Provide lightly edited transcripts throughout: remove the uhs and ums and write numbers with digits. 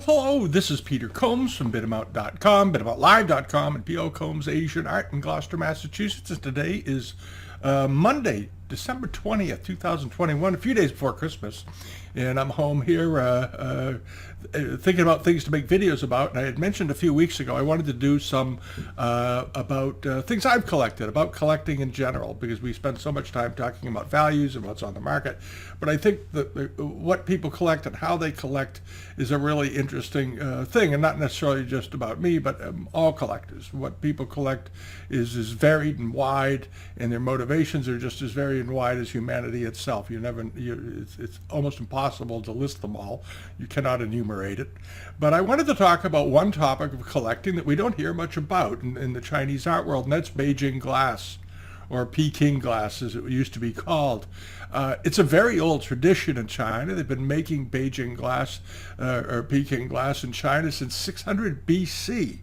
Hello, this is Peter Combs from bitamount.com, bitamoutlive.com, and P.O. Combs Asian Art in Gloucester, Massachusetts. And today is Monday, December 20th, 2021, a few days before Christmas. And I'm home here thinking about things to make videos about. And I had mentioned a few weeks ago I wanted to do some about things I've collected, about collecting in general, because we spend so much time talking about values and what's on the market. But I think that what people collect and how they collect is a really interesting thing, and not necessarily just about me, but all collectors. What people collect is varied and wide, and their motivations are just as varied and wide as humanity itself. It's almost impossible to list them all. You cannot enumerate it. But I wanted to talk about one topic of collecting that we don't hear much about in the Chinese art world, and that's Beijing glass, or Peking glass as it used to be called. It's a very old tradition in China. They've been making Beijing glass or Peking glass in China since 600 BC.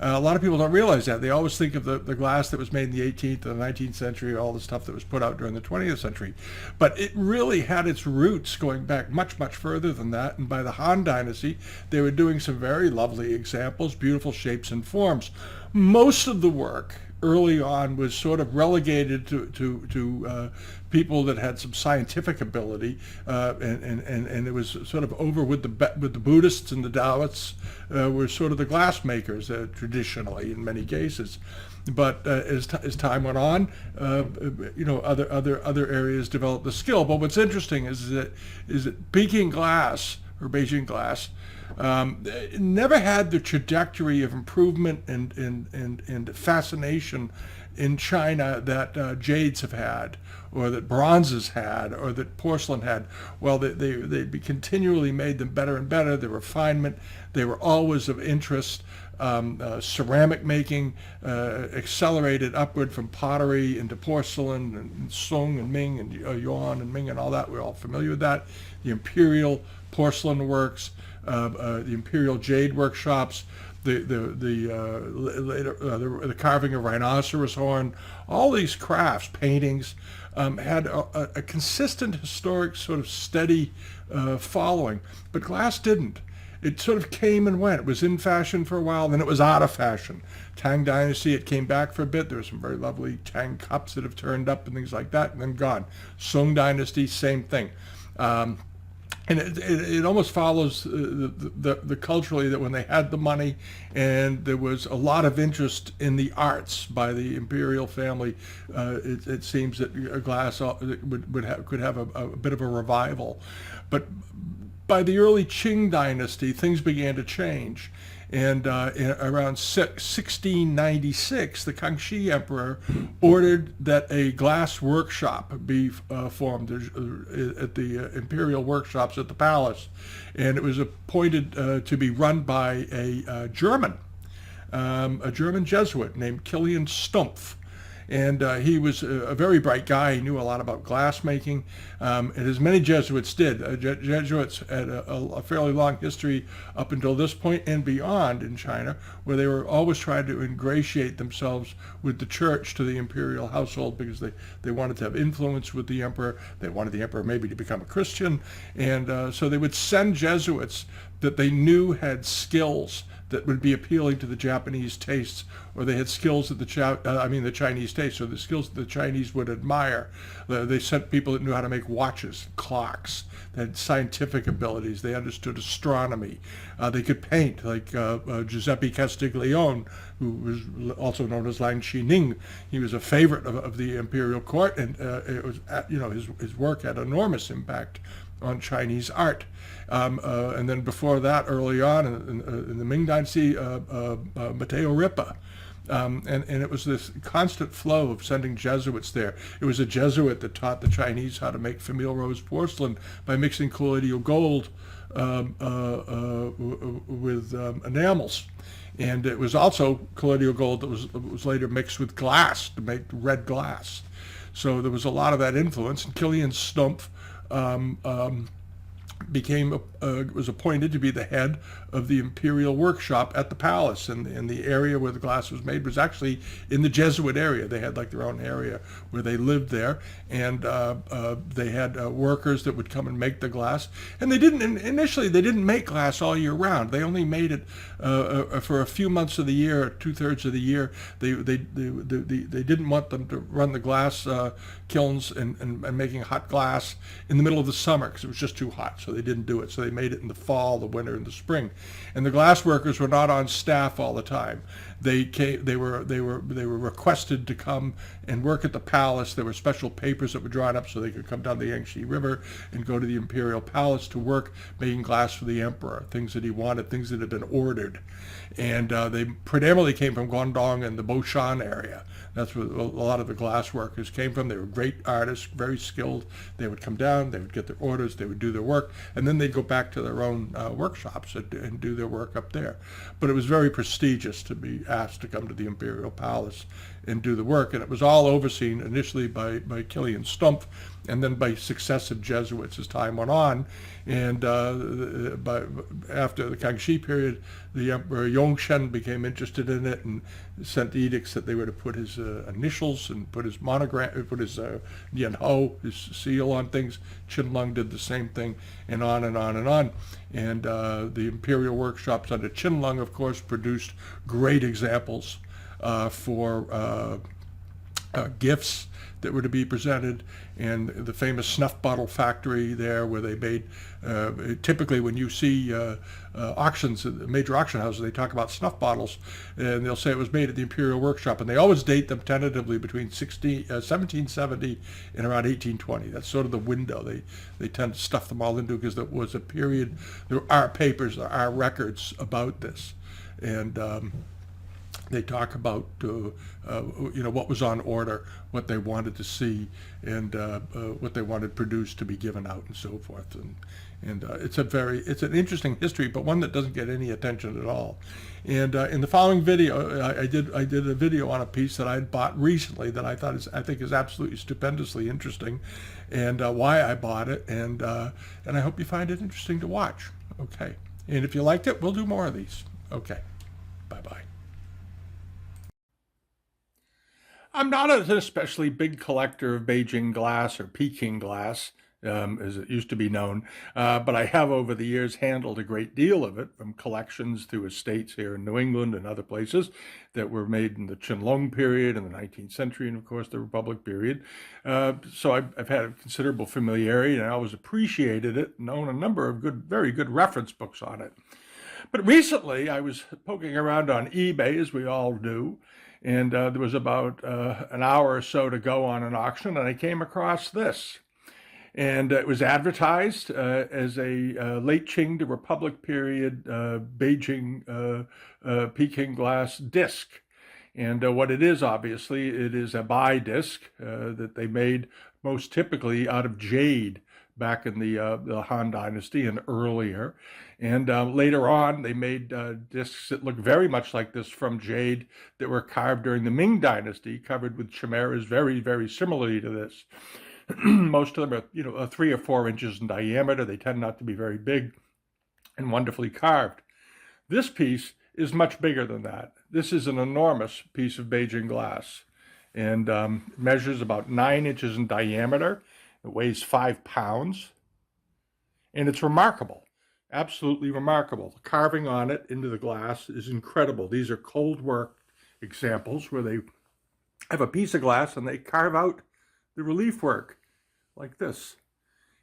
A lot of people don't realize that. They always think of the glass that was made in the 18th and the 19th century, all the stuff that was put out during the 20th century. But it really had its roots going back much, much further than that. And by the Han Dynasty, they were doing some very lovely examples, beautiful shapes and forms. Most of the work early on was sort of relegated to people that had some scientific ability, and it was sort of over with the Buddhists and the Taoists were sort of the glass makers traditionally in many cases. But as time went on, other areas developed the skill. But what's interesting is that Peking glass or Beijing glass never had the trajectory of improvement and fascination in China that jades have had, or that bronzes had, or that porcelain had. Well, they continually made them better and better. The refinement, they were always of interest. Ceramic making accelerated upward from pottery into porcelain and Song and Ming and Yuan and Ming and all that. We're all familiar with that. The imperial porcelain works, the imperial jade workshops, the carving of rhinoceros horn, all these crafts, paintings, had a consistent historic sort of steady following, but glass didn't. It sort of came and went. It was in fashion for a while, then it was out of fashion. Tang Dynasty, it came back for a bit. There were some very lovely Tang cups that have turned up and things like that, and then gone. Song Dynasty, same thing. And it almost follows the culturally that when they had the money and there was a lot of interest in the arts by the imperial family, it seems that glass could have a bit of a revival. But by the early Qing dynasty, things began to change. And around 1696, the Kangxi Emperor ordered that a glass workshop be formed at the imperial workshops at the palace. And it was appointed to be run by a German Jesuit named Kilian Stumpf. And he was a very bright guy. He knew a lot about glass making, and as many Jesuits did. Jesuits had a fairly long history up until this point and beyond in China, where they were always trying to ingratiate themselves with the church to the imperial household because they wanted to have influence with the emperor. They wanted the emperor maybe to become a Christian. And so they would send Jesuits that they knew had skills that would be appealing to the Japanese tastes, or they had skills that the Chinese tastes, or the skills that the Chinese would admire. They sent people that knew how to make watches, clocks, they had scientific abilities, they understood astronomy, they could paint, like Giuseppe Castiglione, who was also known as Lang Xining. He was a favorite of the imperial court, and it was, his work had enormous impact on Chinese art. And then before that, early on in the Ming Dynasty, Matteo Ripa, And it was this constant flow of sending Jesuits there. It was a Jesuit that taught the Chinese how to make famille rose porcelain by mixing colloidal gold with enamels. And it was also colloidal gold that was later mixed with glass to make red glass. So there was a lot of that influence. And Killian Stumpf was appointed to be the head of the imperial workshop at the palace, and the area where the glass was made was actually in the Jesuit area. They had like their own area where they lived there, and they had workers that would come and make the glass. And they didn't make glass all year round. They only made it for a few months of the year, 2/3 of the year. They didn't want them to run the glass kilns and making hot glass in the middle of the summer because it was just too hot. So they didn't do it. So they made it in the fall, the winter, and the spring. And the glass workers were not on staff all the time. They were requested to come and work at the palace. There were special papers that were drawn up so they could come down the Yangtze River and go to the imperial palace to work making glass for the emperor, things that he wanted, things that had been ordered. And they predominantly came from Guangdong and the Boshan area. That's where a lot of the glass workers came from. They were great artists, very skilled. They would come down, they would get their orders, they would do their work, and then they'd go back to their own workshops and do their work up there. But it was very prestigious to be asked to come to the imperial palace and do the work. And it was all overseen initially by Killian Stumpf and then by successive Jesuits as time went on. And after the Kangxi period, the Emperor Yongzheng became interested in it and sent edicts that they were to put his initials and put his monogram, put his Nianhou, his seal on things. Qianlong did the same thing, and on and on and on. And the imperial workshops under Qianlong, of course, produced great examples for gifts that were to be presented, and the famous snuff bottle factory there where they made, typically when you see auctions, major auction houses, they talk about snuff bottles, and they'll say it was made at the Imperial Workshop, and they always date them tentatively between 1770 and around 1820. That's sort of the window they tend to stuff them all into, because there was a period, there are papers, there are records about this. And they talk about what was on order, what they wanted to see, and what they wanted produced to be given out, and so forth. And it's an interesting history, but one that doesn't get any attention at all. And in the following video, I did a video on a piece that I had bought recently that I think is absolutely stupendously interesting, and why I bought it, and I hope you find it interesting to watch. Okay, and if you liked it, we'll do more of these. Okay, bye-bye. I'm not an especially big collector of Beijing glass or Peking glass, as it used to be known, but I have over the years handled a great deal of it, from collections to estates here in New England and other places that were made in the Qianlong period in the 19th century, and of course the Republic period. So I've had a considerable familiarity, and I always appreciated it and own a number of very good reference books on it. But recently I was poking around on eBay, as we all do, and there was about an hour or so to go on an auction, and I came across this. And it was advertised as a late Qing to Republic period Beijing Peking glass disc. And what it is, obviously, it is a buy disc that they made most typically out of jade back in the Han Dynasty and earlier. And later on, they made discs that look very much like this from jade that were carved during the Ming Dynasty, covered with chimeras very, very similarly to this. Most of them are 3 or 4 inches in diameter. They tend not to be very big and wonderfully carved. This piece is much bigger than that. This is an enormous piece of Beijing glass, and measures about 9 inches in diameter. It weighs 5 pounds, and it's remarkable, absolutely remarkable. The carving on it into the glass is incredible. These are cold work examples where they have a piece of glass and they carve out the relief work like this.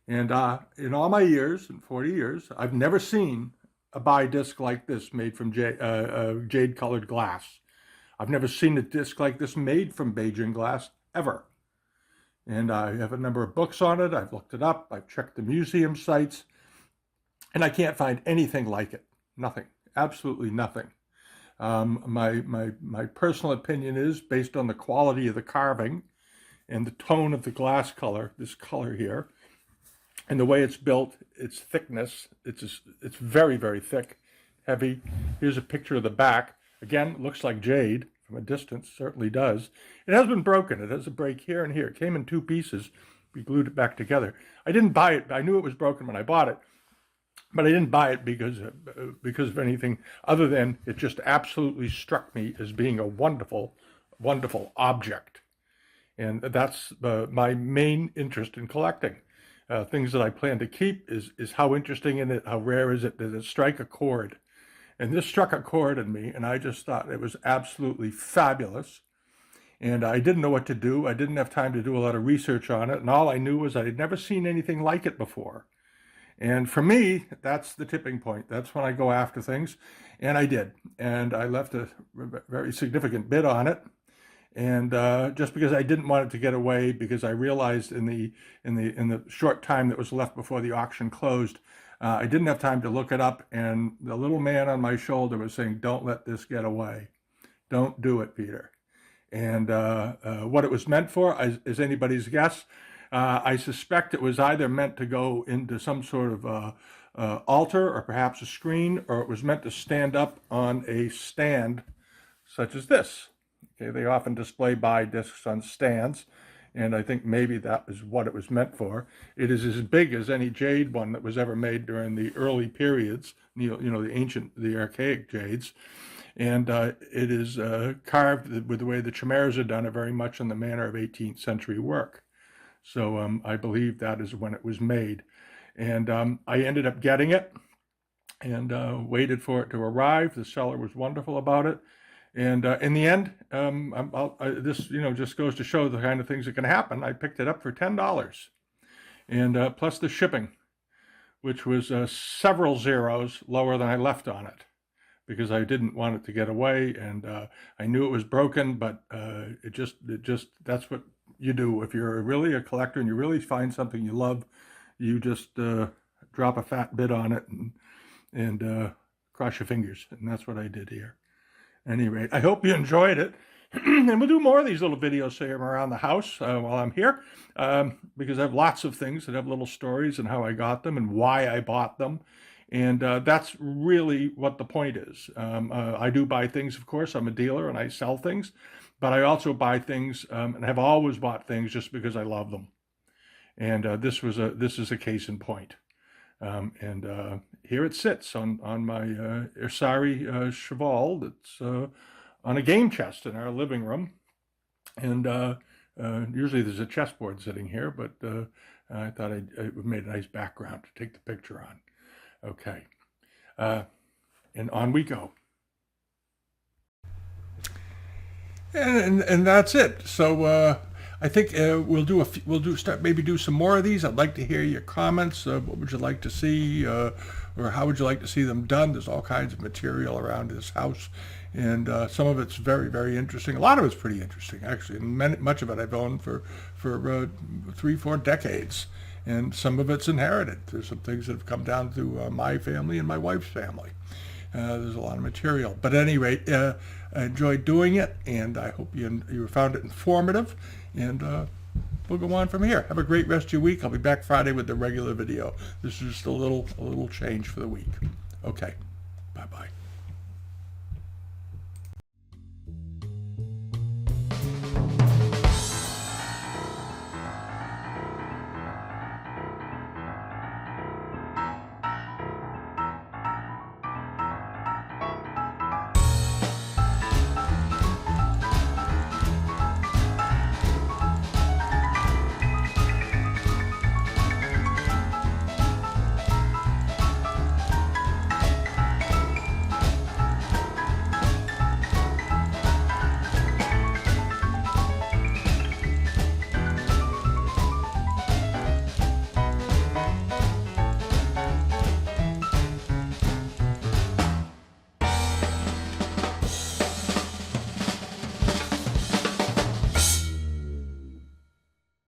And in all my years, in 40 years, I've never seen a buy disc like this made from jade-colored glass. I've never seen a disc like this made from Beijing glass, ever. And I have a number of books on it. I've looked it up. I've checked the museum sites. And I can't find anything like it. Nothing. Absolutely nothing. My personal opinion is, based on the quality of the carving and the tone of the glass color, this color here, and the way it's built, its thickness, it's very, very thick, heavy. Here's a picture of the back. Again, it looks like jade from a distance, certainly does. It has been broken. It has a break here and here. It came in two pieces. We glued it back together. I didn't buy it. I knew it was broken when I bought it, but I didn't buy it because of anything other than it just absolutely struck me as being a wonderful, wonderful object. And that's my main interest in collecting. Things that I plan to keep is how interesting is it, how rare is it, does it strike a chord? And this struck a chord in me, and I just thought it was absolutely fabulous. And I didn't know what to do. I didn't have time to do a lot of research on it, and all I knew was I had never seen anything like it before. And for me, that's the tipping point. That's when I go after things, and I did. And I left a very significant bid on it. And just because I didn't want it to get away, because I realized in the short time that was left before the auction closed, I didn't have time to look it up. And the little man on my shoulder was saying, "Don't let this get away. Don't do it, Peter." And what it was meant for is anybody's guess. I suspect it was either meant to go into some sort of altar or perhaps a screen, or it was meant to stand up on a stand such as this. Okay, they often display buy discs on stands, and I think maybe that is what it was meant for. It is as big as any jade one that was ever made during the early periods, the archaic jades. And it is carved with the way the chimeras are done, are very much in the manner of 18th century work. So I believe that is when it was made. And I ended up getting it and waited for it to arrive. The seller was wonderful about it. And in the end, this just goes to show the kind of things that can happen. I picked it up for $10, and plus the shipping, which was several zeros lower than I left on it, because I didn't want it to get away, and I knew it was broken. But it just that's what you do if you're really a collector and you really find something you love. You just drop a fat bid on it and cross your fingers, and that's what I did here. At any rate, I hope you enjoyed it. And we'll do more of these little videos here around the house while I'm here, because I have lots of things that have little stories and how I got them and why I bought them. And that's really what the point is. I do buy things, of course. I'm a dealer and I sell things, but I also buy things and have always bought things just because I love them. And this is a case in point. And here it sits on my Ersari cheval that's on a game chest in our living room. And usually there's a chessboard sitting here, but I thought it made a nice background to take the picture on. Okay, and on we go. And that's it. So I think we'll do some more of these. I'd like to hear your comments. What would you like to see, or how would you like to see them done? There's all kinds of material around this house, and some of it's very, very interesting. A lot of it's pretty interesting, actually. And much of it I've owned for 3-4 decades, and some of it's inherited. There's some things that have come down through my family and my wife's family. There's a lot of material, but at any rate, I enjoyed doing it, and I hope you found it informative. And we'll go on from here. Have a great rest of your week. I'll be back Friday with the regular video. This is just a little change for the week. Okay, bye-bye.